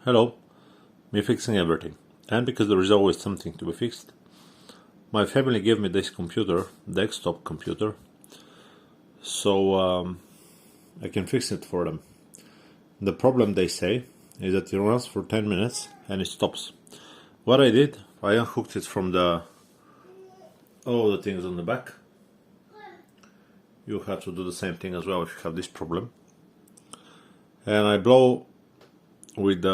Hello, me fixing everything. And because there is always something to be fixed, my family gave me this computer, desktop computer, so I can fix it for them. The problem, they say, is that it runs for 10 minutes and it stops. What I did, I unhooked it from all the things on the back. You have to do the same thing as well if you have this problem. And I blow with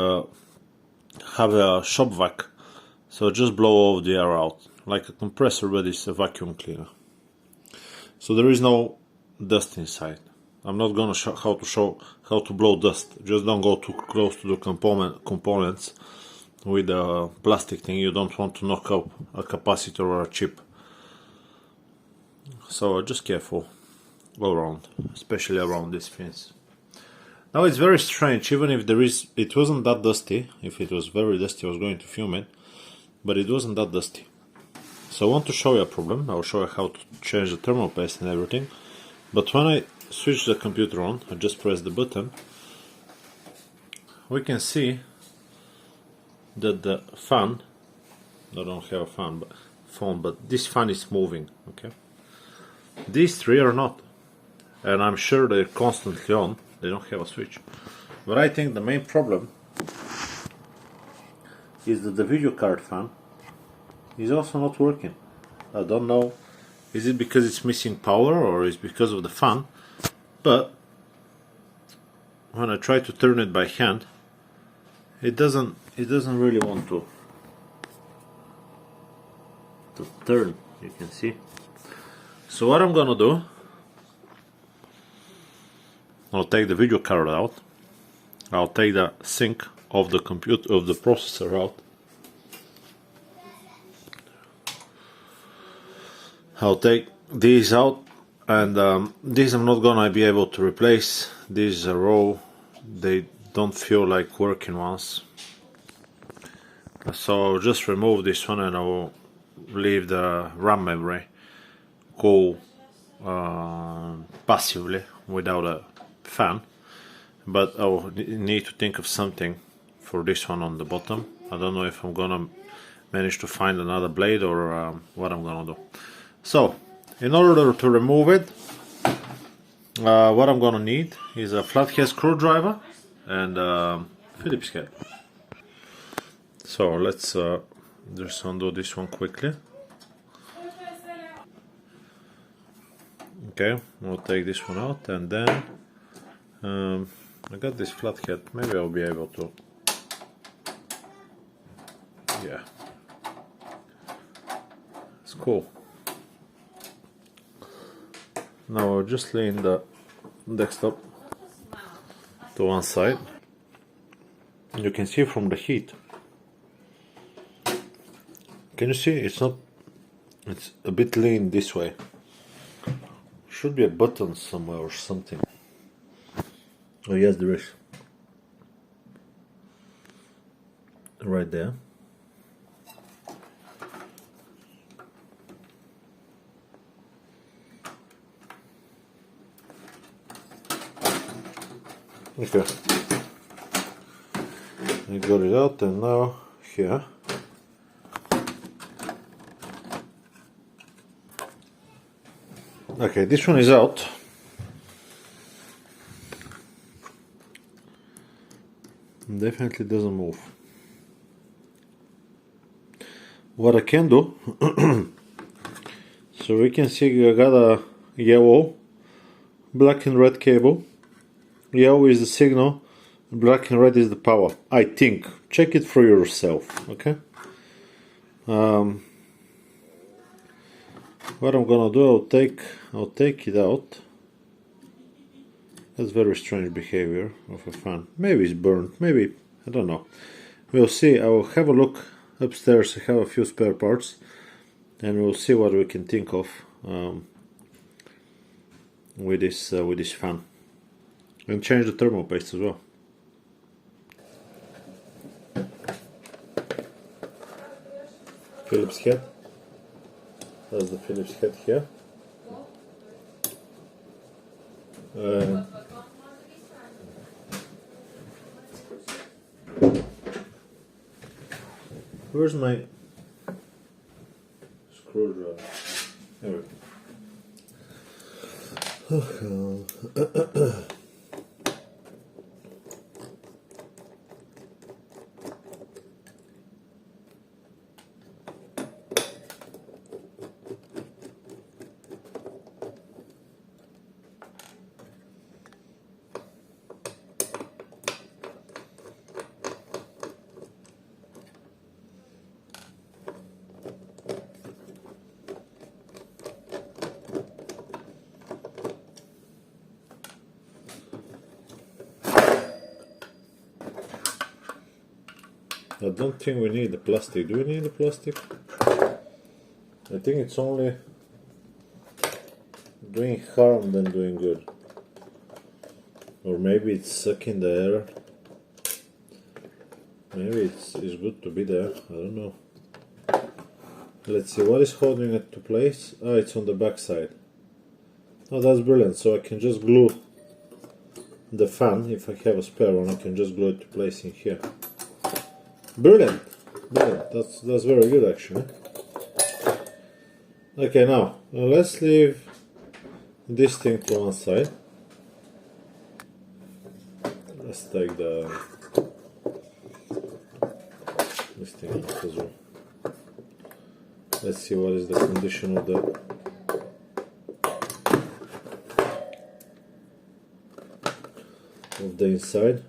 have a shop vac, so just blow all the air out like a compressor, but it's a vacuum cleaner, so there is no dust inside. I'm not gonna show how to blow dust. Just don't go too close to the components with a plastic thing. You don't want to knock up a capacitor or a chip, so just careful all around, especially around these fins. Now it's very strange, even if it wasn't that dusty. If it was very dusty I was going to film it, but it wasn't that dusty. So I want to show you a problem. I'll show you how to change the thermal paste and everything. But when I switch the computer on, I just press the button, we can see that the fan, I don't have a phone, but this fan is moving, okay? These three are not, and I'm sure they're constantly on. They don't have a switch. But I think the main problem is that the video card fan is also not working. I don't know, is it because it's missing power or is it because of the fan? But when I try to turn it by hand, it doesn't really want to turn, you can see. So what I'm gonna do, I'll take the video card out. I'll take the sync of the computer, of the processor out. I'll take these out, and these I'm not gonna be able to replace. These are raw. They don't feel like working ones. So I'll just remove this one and I'll leave the RAM memory go passively without a fan, but I'll need to think of something for this one on the bottom. I don't know if I'm gonna manage to find another blade or what I'm gonna do. So in order to remove it, what I'm gonna need is a flathead screwdriver and Phillips head. So let's just undo this one quickly. Okay, we'll take this one out, and then I got this flathead. Maybe I'll be able to. Yeah, it's cool. Now I'll just lean the desktop to one side. You can see from the heat. Can you see? It's a bit lean this way. Should be a button somewhere or something. Oh yes, there is. Right there. Okay. I got it out, and now here. Okay, this one is out. Definitely doesn't move. What I can do, so we can see I got a yellow, black and red cable. Yellow is the signal, black and red is the power. I think. Check it for yourself, okay? What I'm gonna do, I'll take it out. That's very strange behavior of a fan. Maybe it's burnt, maybe, I don't know. We'll see. I will have a look upstairs. I have a few spare parts, and we'll see what we can think of with this fan. And change the thermal paste as well. Phillips head. That's the Phillips head here. Where's my screwdriver? There we go. I don't think we need the plastic. Do we need the plastic? I think it's only doing harm than doing good. Or maybe it's sucking the air. Maybe it's good to be there. I don't know. Let's see, what is holding it to place? Ah, it's on the back side. Oh, that's brilliant. So I can just glue the fan. If I have a spare one, I can just glue it to place in here. Brilliant, brilliant. That's very good actually. Okay, now let's leave this thing to one side. Let's take this thing out as well. Let's see what is the condition of the inside.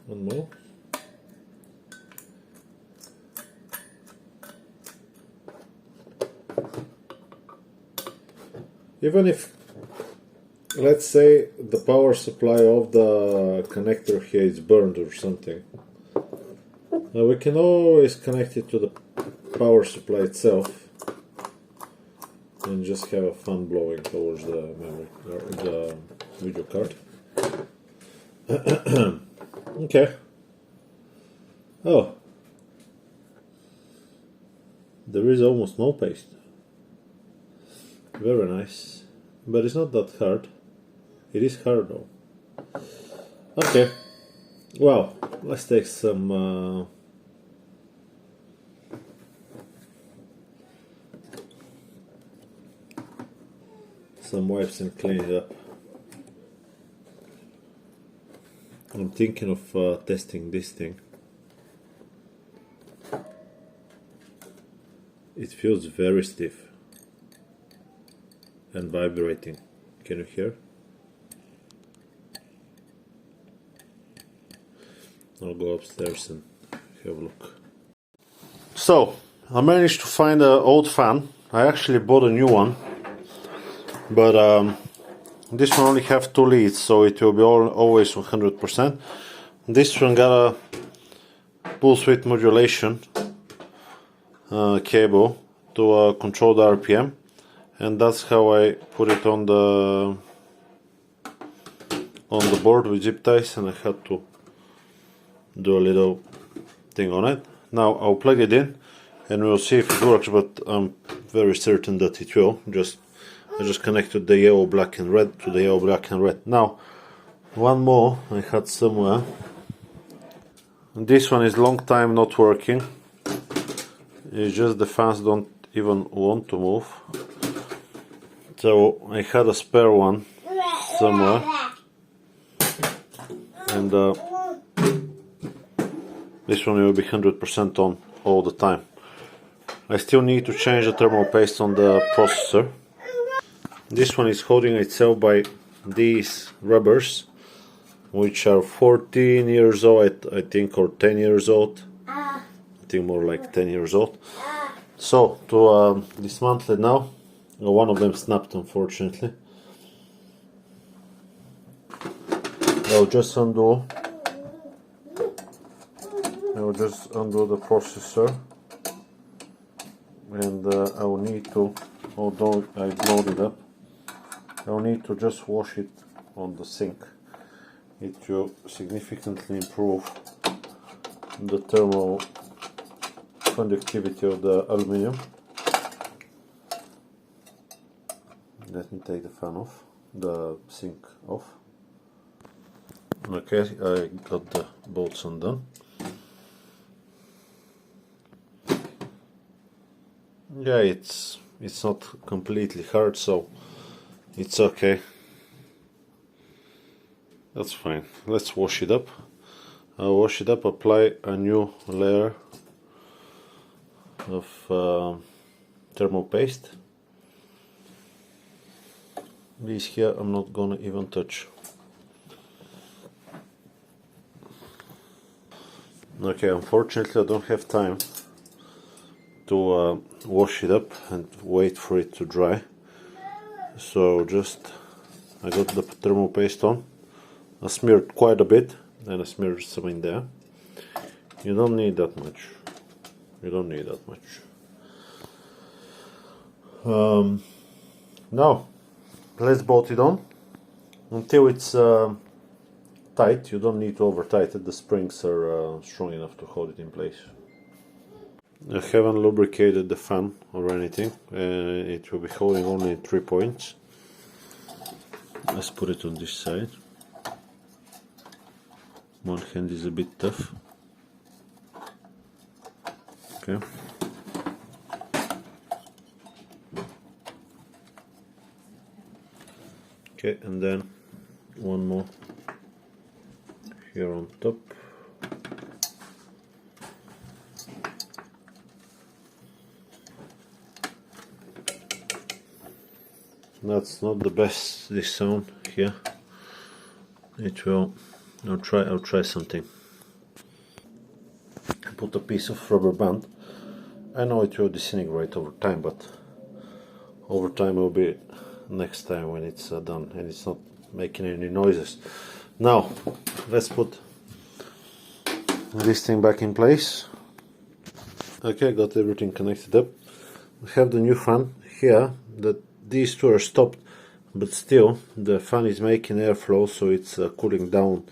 One more. Even if, let's say, the power supply of the connector here is burned or something, we can always connect it to the power supply itself and just have a fan blowing towards the memory or the video card. Okay. Oh, there is almost no paste. Very nice, but it's not that hard. It is hard though. Okay, well, let's take some wipes and clean it up. I'm thinking of testing this thing. It feels very stiff and vibrating. Can you hear? I'll go upstairs and have a look. So, I managed to find an old fan. I actually bought a new one, but this one only have 2 leads, so it will be always 100%. This one got a pulse width modulation cable to control the RPM, and that's how I put it on the board with zip ties, and I had to do a little thing on it. Now I'll plug it in and we'll see if it works, but I'm very certain that it will. I just connected the yellow, black and red to the yellow, black and red. Now one more I had somewhere. This one is long time not working. It's just the fans don't even want to move. So I had a spare one somewhere, and this one will be 100% on all the time. I still need to change the thermal paste on the processor. This one is holding itself by these rubbers, which are 14 years old, I think, or 10 years old. I think more like 10 years old. So, to dismantle it now, one of them snapped, unfortunately. I'll just undo the processor, and I will need to, although I loaded up, I will need to just wash it on the sink. It will significantly improve the thermal conductivity of the aluminum. Let me take the fan off, the sink off. Okay, I got the bolts undone. Yeah, it's not completely hard, so it's okay. That's fine. Let's wash it up. I'll wash it up, apply a new layer of thermal paste. This here I'm not gonna even touch. Okay, unfortunately I don't have time to wash it up and wait for it to dry. So I got the thermal paste on. I smeared quite a bit, and I smeared some in there. You don't need that much. You don't need that much. Now, let's bolt it on until it's tight. You don't need to over tighten. The springs are strong enough to hold it in place. I haven't lubricated the fan or anything. It will be holding only 3 points. Let's put it on this side. One hand is a bit tough. Okay. Okay, and then one more here on top. That's not the best, this sound here. It will. I'll try something. Put a piece of rubber band. I know it will disintegrate over time, but over time will be next time when it's done and it's not making any noises. Now let's put this thing back in place. Okay, got everything connected up. We have the new fan here. These two are stopped, but still the fan is making airflow, so it's cooling down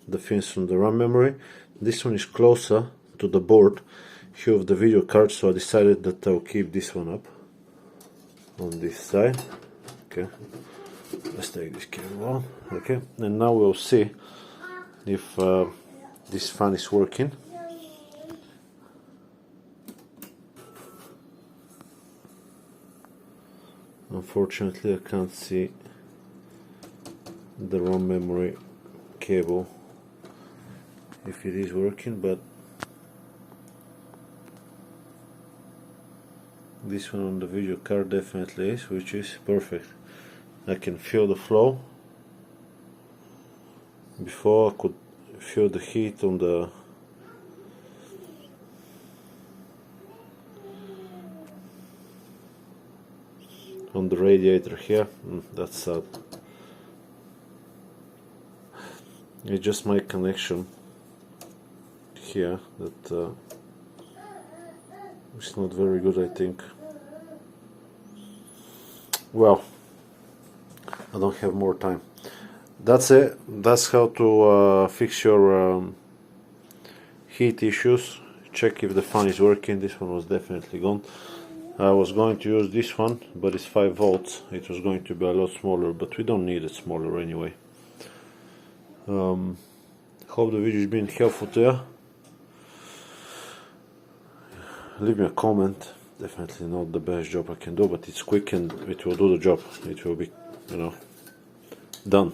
the fins from the RAM memory. This one is closer to the board here of the video card, so I decided that I'll keep this one up on this side. Okay, let's take this cable on. Okay, and now we'll see if this fan is working. Unfortunately, I can't see the RAM memory cable if it is working, but this one on the video card definitely is, which is perfect. I can feel the flow. Before I could feel the heat on the radiator here. That's sad. It's just my connection here that it's not very good, I think. Well, I don't have more time. That's it. That's how to fix your heat issues. Check if the fan is working. This one was definitely gone. I was going to use this one, but it's 5 volts. It was going to be a lot smaller, but we don't need it smaller anyway. Hope the video has been helpful to you. Leave me a comment. Definitely not the best job I can do, but it's quick and it will do the job. It will be, done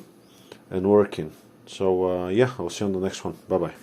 and working. So yeah, I'll see you on the next one. Bye bye.